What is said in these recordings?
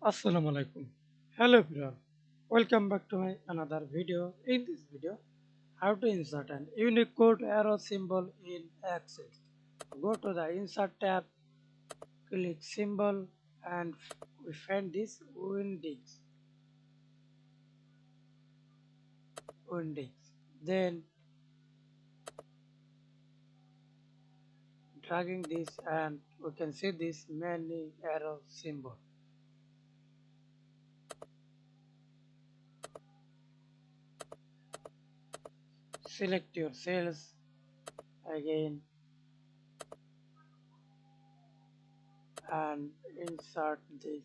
Assalamu alaikum. Hello everyone. Welcome back to my another video. In this video, how to insert an Unicode arrow symbol in Excel. Go to the Insert tab, click Symbol, and we find this Windings. Then dragging this, and we can see this many arrow symbol. Select your cells again and insert this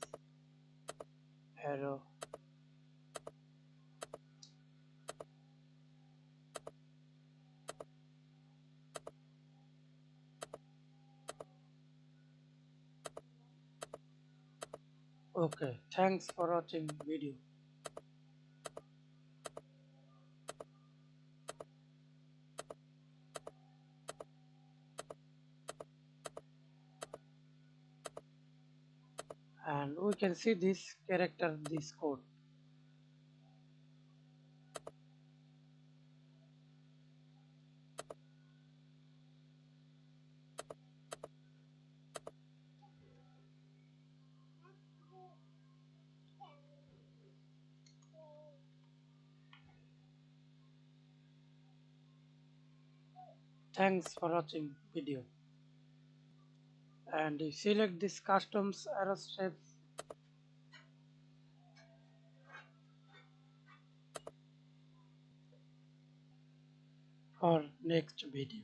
arrow. Okay, thanks for watching video. And we can see this character, this code. Thanks for watching video. And you select this customs arrow steps for next video.